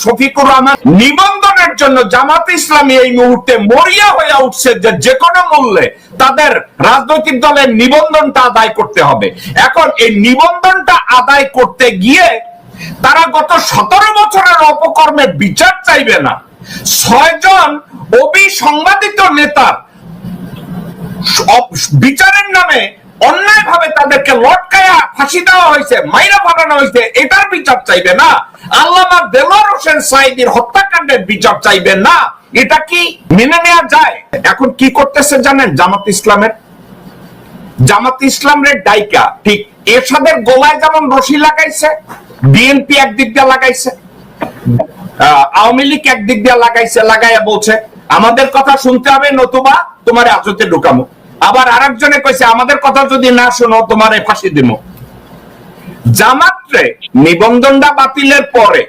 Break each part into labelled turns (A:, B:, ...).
A: শফিকুর রহমান নিবন্ধনের জন্য জামাত ইসলামী এই মুহূর্তে মরিয়া হয়ে উঠছে যে কোনো মূল্যে তাদের রাজনৈতিক দলের নিবন্ধনটা আদায় করতে হবে। এখন এই নিবন্ধনটা আদায় করতে গিয়ে তারা গত 17 বছরের অপকর্মের বিচার চাইবে না। 6 জন অবিসংবাদিত নেতার বিচারের নামে অন্যায় ভাবে তাদেরকে লটকায়া ফাঁসি দেওয়া হয়েছে, মাইরা ফাটানো হয়েছে, এটার বিচার চাইবে না। আল্লামা দেলোয়ার হোসেন সাঈদীর হত্যাকাণ্ডের বিচার চাইবে না। এটা কি মেনে নেওয়া যায়? এখন কি করতেছে জানেন? জামাত ইসলামের ডাইকা ঠিক এরশাদের গোলায় যেমন রশি লাগাইছে, বিএনপি একদিক দিয়ে লাগাইছে, আওয়ামী লীগ একদিক দিয়ে লাগাইছে, লাগাইয়া বলছে আমাদের কথা শুনতে হবে নতুবা তোমার আজতে ঢুকামো। আবার আরেকজনে কইছে আমাদের কথা যদি না শোনো তোমার ফাঁসি দিব। জামাতরে নিবন্ধনটা বাতিলের পরে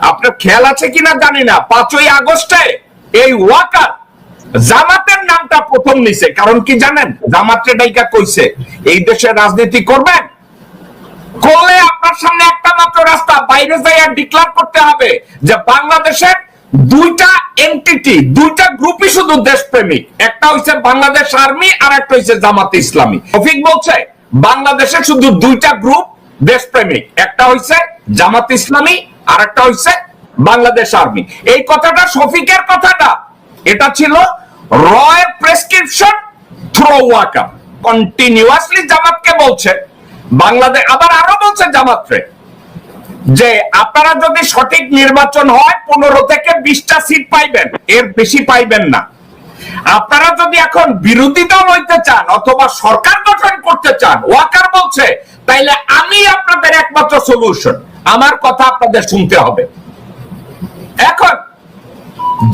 A: আপনার খেয়াল আছে কিনা জানি না, 5ই আগস্টে এই ওয়াকার জামাতের নামটা প্রথম নিছে। কারণ কি জানেন? জামাতরে ডাইকা কইছে এই দেশে রাজনীতি করবেন, করলে আপনার সামনে একটা মাত্র রাস্তা, বাইরে যাইয়া ডিক্লেয়ার করতে হবে যে বাংলাদেশের দুইটা এন্টিটি, দুইটা গ্রুপই শুধু দেশপ্রেমিক, একটা হইছে বাংলাদেশ আর্মি আর একটা হইছে জামাত ইসলামী। শফিক বলছে বাংলাদেশে শুধু দুইটা গ্রুপ দেশপ্রেমিক, একটা হইছে জামাত ইসলামী আর একটা হইছে বাংলাদেশ আর্মি। এই কথাটা শফিকের কথাটা, এটা ছিল রয়ের প্রেসক্রিপশন থ্রু ওয়াকার। কন্টিনিউয়াসলি জামাতকে বলছে বাংলাদেশ, আবার আরো বলছে জামাতরে যে আপনারা যদি সঠিক নির্বাচন হয় 15 থেকে 20টা সিট পাইবেন, এর বেশি পাইবেন না। আপনারা যদি এখন বিরোধী দল হইতে চান অথবা সরকার গঠন করতে চান, ওয়াকার বলছে তাইলে আমি আপনাদের একমাত্র সলিউশন, আমার কথা আপনাদের শুনতে হবে। এখন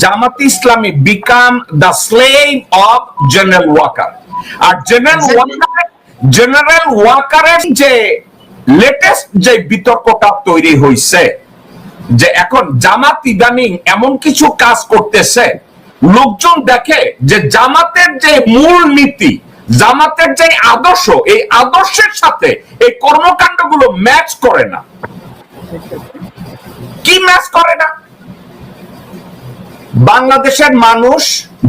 A: Jamaat Islami become the slave of General Waker. আর জেনারেল ওয়াকারের যে লেটেস্ট যে বিতর্কটা তৈরি হয়েছে যে এখন জামাত ইদানিং এমন কিছু কাজ করতেছে, লোকজন দেখে যে জামাতের যে মূল নীতি, জামাতের যে আদর্শ, এই আদর্শের সাথে এই কর্মকাণ্ডগুলো ম্যাচ করে না। কি ম্যাচ করে না? বাংলাদেশের মানুষ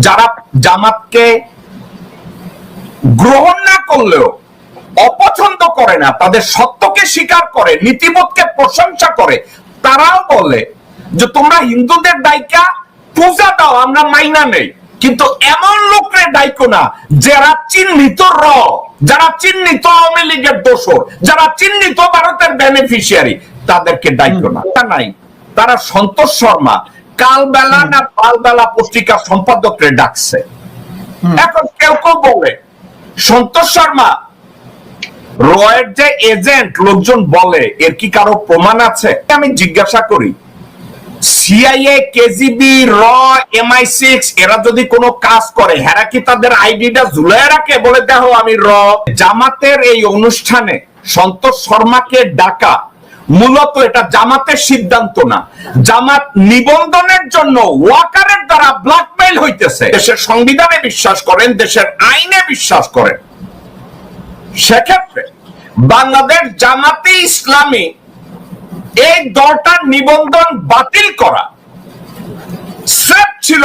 A: যারা জামাতকে গ্রহণ না করলেও অপছন্দ করে না, তাদের সত্যকে স্বীকার করে, নীতিবোধকে প্রশংসা করে, তারাও বলে যে তোমরা হিন্দুদের দায়িকা পূজা দাও, আমরা মাইনা নেই, কিন্তু এমন লোকরে দায়িত্ব না যারা চিহ্নিত যারা চিহ্নিত আওয়ামী লীগের দোষর, যারা চিহ্নিত ভারতের বেনিফিশিয়ারি, তাদেরকে দায়িত্ব না। তা নাই, তারা সন্তোষ শর্মা কালবেলা না পালবেলা পত্রিকার সম্পাদকরে ডাকছে। এখন কেউ কেউ বলে সন্তোষ শর্মা রয়ের যে এজেন্ট, লোকজন বলে এর কি কারো প্রমাণ আছে? আমি জিজ্ঞাসা করি সিআইএ, কেজিবি, MI6 এরা যদি কোনো কাজ করে, হেরা কি তাদের আইডিটা ঝুলিয়ে রাখে বলে দেখো আমি জামাতের এই অনুষ্ঠানে সন্তোষ শর্মাকে ডাকা মূলত এটা জামাতের সিদ্ধান্ত না, জামাত নিবন্ধনের জন্য ওয়াকারের দ্বারা ব্ল্যাকমেইল হইতেছে। দেশের সংবিধানে বিশ্বাস করেন, দেশের আইনে বিশ্বাস করেন, সেক্ষেত্রে বাংলাদেশ জামাতে ইসলামী এই দলটার নিবন্ধন বাতিল করা স্রেফ ছিল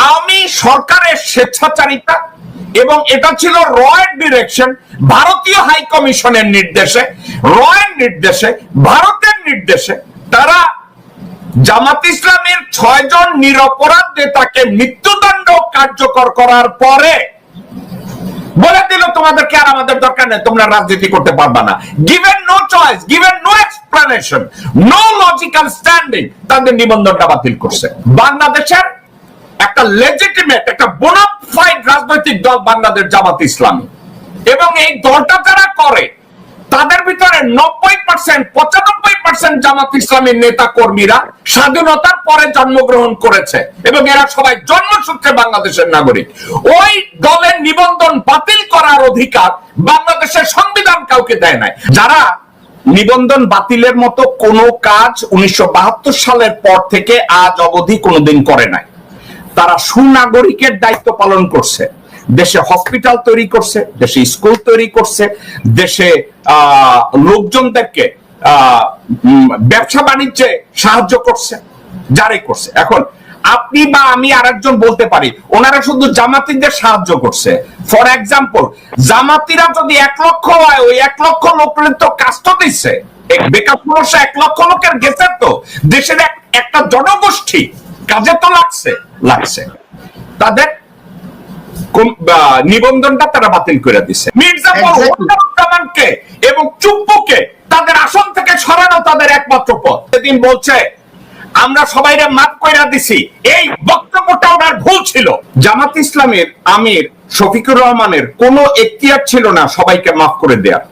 A: আওয়ামী সরকারের স্বেচ্ছাচারিতা, এবং এটা ছিল রয়ের ডিরেকশন, ভারতীয় হাই কমিশনের নির্দেশে, রয়ের নির্দেশে, ভারতের নির্দেশে তারা জামাত ইসলামের 6 জন নিরপরাধ নেতাকে মৃত্যুদণ্ড কার্যকর করার পরে বলে দিল তোমাদেরকে আর আমাদের দরকার নেই, তোমরা রাজনীতি করতে পারবা না। Given no choice, given no explanation, no logical standing, তাদের নিবন্ধনটা বাতিল করছে। বাংলাদেশের একটা লেজিটিমেট, একটা বোনাফাইড রাজনৈতিক দল বাংলাদেশ জামাত ইসলামী, এবং এই দলটা যারা করে তাদের ভিতরে 90%, 95% জামাত ইসলামীর নেতা কর্মীরা স্বাধীনতার পরে জন্মগ্রহণ করেছে এবং এরা সবাই জন্মসূত্রে বাংলাদেশের নাগরিক। ওই দলের নিবন্ধন বাতিল করার অধিকার বাংলাদেশের সংবিধান কাউকে দেয় নাই। যারা নিবন্ধন বাতিলের মতো কোনো কাজ 1972 সালের পর থেকে আজ অবধি কোনোদিন করে নাই, তারা সুনাগরিকের দায়িত্ব পালন করছে, দেশে হসপিটাল তৈরি করছে, দেশে স্কুল তৈরি করছে, দেশে লোকজনদেরকে ব্যবসা বাণিজ্যে সাহায্য করছে, যারাই করছে। এখন আপনি বা আমি আরেকজন বলতে পারি ওনারা শুধু জামাতিদের সাহায্য করছে। ফর এক্সাম্পল, জামাতিরা যদি 1 লক্ষ হয়, ওই 1 লক্ষ লোকের তো কাজ তো দিচ্ছে, বেকার সমস্যা 1 লক্ষ লোকের গেছে, তো দেশের একটা জনগোষ্ঠী কাজে তো লাগছে। তাদের নিবন্ধনটা তারা বাতিল করে দিচ্ছে। মির্জা ফখরুজ্জামানকে এবং চুপ্পুকে তাদের আসন থেকে সরানো তাদের একমাত্র পথ। সেদিন বলছে আমরা সবাইরে মাফ কইরা দিছি, এই বক্তব্যটা ওনার ভুল ছিল। জামাত ইসলামের আমির শফিকুর রহমানের কোনো এখতিয়ার ছিল না সবাইকে মাফ করে দেওয়ার।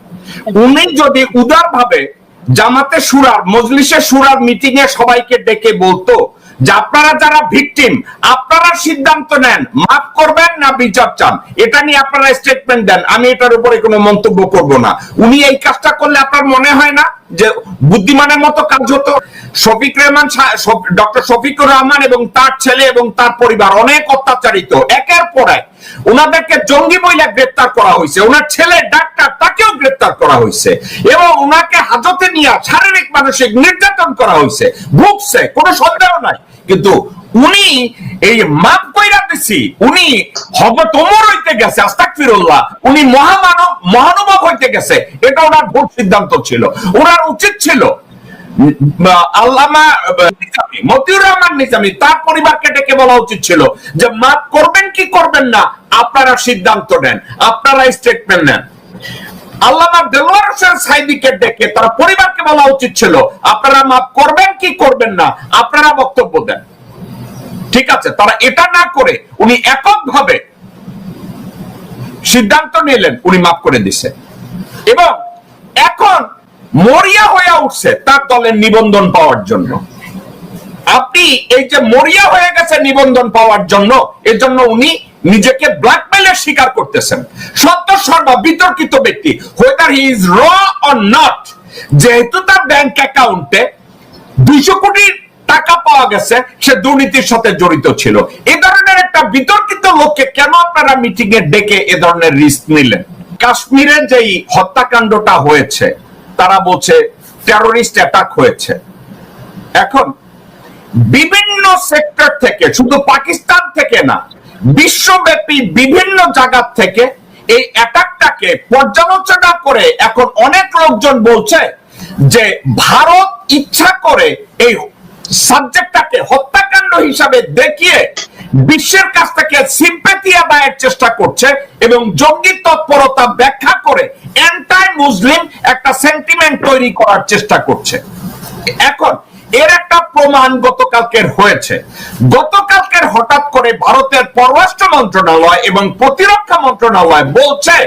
A: উনি যদি উদারভাবে জামাতে শুরার, মজলিসে শুরার মিটিং এ সবাইকে ডেকে বলতো যে আপনারা যারা ভিকটিম, আপনারা সিদ্ধান্ত নেন মাফ করবেন না বিচার চান, এটা নিয়ে আপনারা স্টেটমেন্ট দেন, আমি এটার উপরে কোনো মন্তব্য করব না। উনি এই কাজটা করলে আপনার মনে হয় না যে বুদ্ধিমানের মতো কাজ হতো? ডক্টর শফিকুর রহমান এবং তার ছেলে এবং তার পরিবার অনেক অত্যাচারিত, একের পর এক ওনাদেরকে জঙ্গি বইলা গ্রেফতার করা হয়েছে, ওনার ছেলে ডাক্তার তাকেও গ্রেফতার করা হয়েছে, এবং ওনাকে হাজতে নিয়ে শারীরিক মানসিক নির্যাতন করা হয়েছে, ভুগছে, কোনো সন্দেহ নাই। কিন্তু উনি এই মাপ কইরা দিছি, উনি হযরত ওমর হইতে গেছে, আস্তাগফিরুল্লাহ, উনি মহানুভব হইতে গেছে, এটা ওনার ভুল সিদ্ধান্ত ছিল। ওনার উচিত ছিল আল্লামা মতিউর রহমান নিজামী তার পরিবারকে ডেকে বলা উচিত ছিল যে মাফ করবেন কি করবেন না আপনারা সিদ্ধান্ত নেন, আপনারা স্টেটমেন্ট নেন। আল্লামা দেলোয়ার হোসেন সাইদিকে ডেকে তার পরিবারকে বলা উচিত ছিল আপনারা মাফ করবেন কি করবেন না আপনারা বক্তব্য দেন। ঠিক আছে, তারা এটা না করে উনি এককভাবে সিদ্ধান্ত নিলেন, উনি মাফ করে দিছে এবং এখন মরিয়া হয়ে উঠছে তার দলের নিবন্ধন পাওয়ার জন্য। আপনি এই যে মরিয়া হয়ে গেছে নিবন্ধন পাওয়ার জন্য, এর জন্য উনি নিজেকে ব্ল্যাকমেইলের শিকার করতেছেন। সত্য সর্বা বিতর্কিত ব্যক্তি, হোয়েদার হি ইজ র অর নট, যেহেতু তার ব্যাংক অ্যাকাউন্টে 200 কোটি টাকা পাওয়া গেছে, সে দুর্নীতির সাথে জড়িত ছিল। এই ধরনের একটা বিতর্কিত লোককে কেন আপনারা মিটিং এ ডেকে এ ধরনের রিস্ক নিলেন? কাশ্মীরে যেই হত্যাকাণ্ডটা হয়েছে তারা বলছে টেরোরিস্ট অ্যাটাক হয়েছে। এখন বিভিন্ন সেক্টর থেকে, শুধু পাকিস্তান থেকে না, বিশ্বব্যাপী বিভিন্ন জায়গা থেকে এই অ্যাটাকটাকে পর্যালোচনা করে এখন অনেক লোকজন বলছে যে ভারত ইচ্ছা করে এই সাবজেক্টটাকে হত্যাকাণ্ড হিসাবে দেখিয়ে বিশ্বের কাছ থেকে সিম্প্যাথি আদায়ের চেষ্টা করছে এবং জঙ্গি তৎপরতা ব্যাখ্যা করে অ্যান্টি মুসলিম একটা সেন্টিমেন্ট তৈরি করার চেষ্টা করছে। এখন এর একটা প্রমাণ গতকালকের হয়েছে। গতকালকের হঠাৎ করে ভারতের পররাষ্ট্র মন্ত্রণালয় এবং প্রতিরক্ষা মন্ত্রণালয় বলছে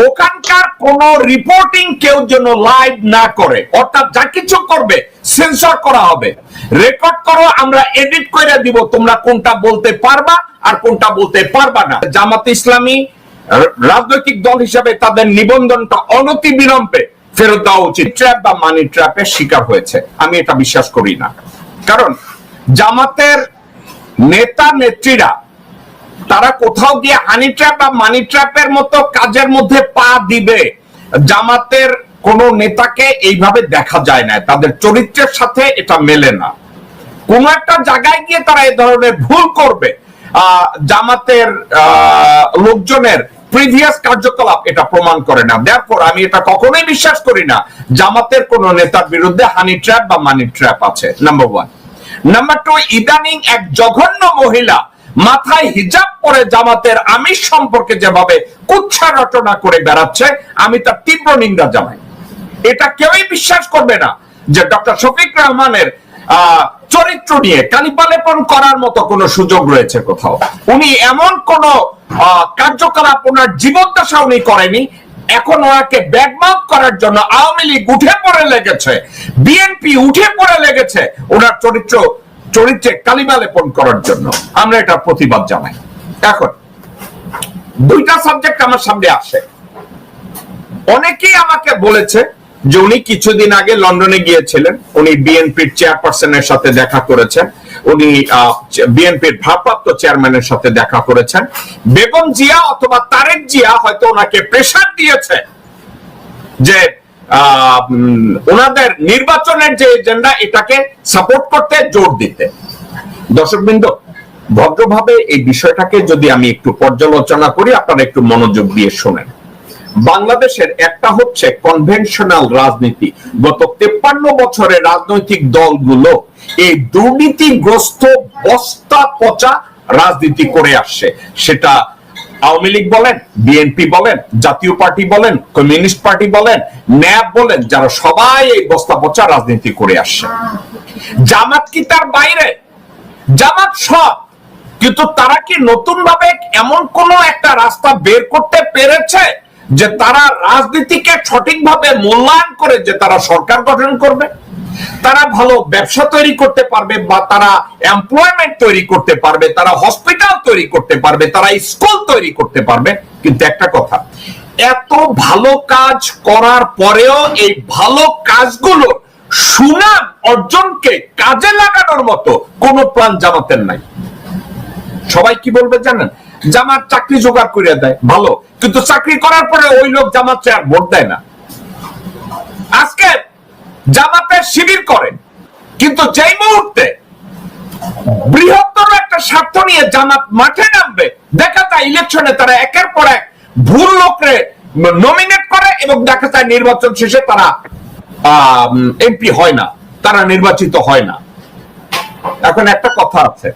A: ওখানকার কোন রিপোর্টিং কেউ যেন লাইভ না করে, অর্থাৎ যা কিছু করবে সেন্সর করা হবে। রেকর্ড করো, আমরা এডিট করে দিব, তোমরা কোনটা বলতে পারবা আর কোনটা বলতে পারবা না। জামাত ইসলামী রাজনৈতিক দল হিসেবে তাদের নিবন্ধনটা অনতি বিলম্বে ফেরত দেওয়া উচিত। ট্র্যাপ বা মানি ট্র্যাপের শিকার হয়েছে, আমি এটা বিশ্বাস করি না। কারণ জামাতের নেতা নেত্রীরা তারা কোথাও গিয়ে হানি ট্র্যাপ বা মানি ট্র্যাপের মতো কাজের মধ্যে পা দিবে। জামাতের কোন নেতাকে এইভাবে দেখা যায় না, তাদের চরিত্রের সাথে এটা মেলে না। কোন একটা জায়গায় গিয়ে তারা এই ধরনের ভুল করবে, জামাতের লোকজনের প্রিভিয়াস কার্যকলাপ এটা প্রমাণ করে না। দেয়ারফর আমি এটা কখনোই বিশ্বাস করি না জামাতের কোন নেতার বিরুদ্ধে হানি ট্র্যাপ বা মানি ট্র্যাপ আছে, নাম্বার 1। নাম্বার 2, ইদানিং এক জঘন্য মহিলা মাথায় হিজাব পরে জামাতের আমির সম্পর্কে যেভাবে কুৎসা রচনা করে বেড়াচ্ছে, আমি তার তীব্র নিন্দা জানাই। এটা কেউই বিশ্বাস করবে না যে ডক্টর শফিক রহমানের চরিত্র নিয়ে কালিপালেপন করার মতো কোন সুযোগ রয়েছে কোথাও। উনি এমন কোন কার্যকলাপ ওনার জীবদ্দশা উনি করেনি। এখন ওনাকে ব্যাকমাউথ করার জন্য আওয়ামী লীগ উঠে পড়ে লেগেছে, বিএনপি উঠে পড়ে লেগেছে ওনার চরিত্রে কালিমা লেপন করার জন্য। আমরা এটা প্রতিবাদ জানাই। এখন দুইটা সাবজেক্ট আমার সামনে আসে। অনেকেই আমাকে বলেছে যে উনি কিছুদিন আগে লন্ডনে গিয়েছিলেন, উনি বিএনপির চেয়ারপারসনের সাথে দেখা করেছেন, উনি বিএনপির ভারপ্রাপ্ত চেয়ারম্যানের সাথে দেখা করেছেন। বেগম জিয়া অথবা তারেক জিয়া হয়তো ওনাকে প্রেসার দিয়েছে যে ওনাদের নির্বাচনের যে এজেন্ডা এটাকে সাপোর্ট করতে জোর দিতে। দর্শকবৃন্দ, ভদ্রভাবে এই বিষয়টাকে যদি আমি একটু পর্যালোচনা করি, আপনারা একটু মনোযোগ দিয়ে শোনেন। বাংলাদেশের একটা হচ্ছে কনভেনশনাল রাজনীতি। গত 53 বছরে রাজনৈতিক দলগুলো এই দুর্নীতিগ্রস্ত বস্তা পচা রাজনীতি করে আসছে। সেটা আওয়ামী লীগ বলেন, বিএনপি বলেন, জাতীয় পার্টি বলেন, কমিউনিস্ট পার্টি বলেন, ন্যাপ বলেন, যারা সবাই এই বস্তা পচা রাজনীতি করে আসছে। জামাত কি তার বাইরে? জামাত সব, কিন্তু তারা কি নতুন ভাবে এমন কোন একটা রাস্তা বের করতে পেরেছে যে তারা রাজনীতিকে সঠিকভাবে মূল্যায়ন করে যে তারা সরকার গঠন করবে, তারা ভালো ব্যবসা তৈরি করতে পারবে, বা তারা এমপ্লয়মেন্ট তৈরি করতে পারবে, তারা হসপিটাল তৈরি করতে পারবে, তারা স্কুল তৈরি করতে পারবে? কিন্তু একটা কথা, এত ভালো কাজ করার পরেও এই ভালো কাজগুলো সুনাম অর্জনকে কাজে লাগানোর মতো কোন প্ল্যান জামাতের নাই। সবাই কি বলবে জানেন? জামাত চাকরি জোগাড় করে দেয়, ভালো, কিন্তু চাকরি করার পরে ওই লোক জামাত আর ভোট দেয় না। আজকে জামাতের শিবির করে, কিন্তু যেই মুহূর্তে বৃহত্তর একটা স্বার্থ নিয়ে জামাত মাঠে নামবে, দেখা যায় ইলেকশনে তারা একের পর এক ভুল লোকরে নমিনেট করে, এবং দেখা যায় নির্বাচন শেষে তারা এমপি হয় না, তারা নির্বাচিত হয় না। এখন একটা কথা আছে,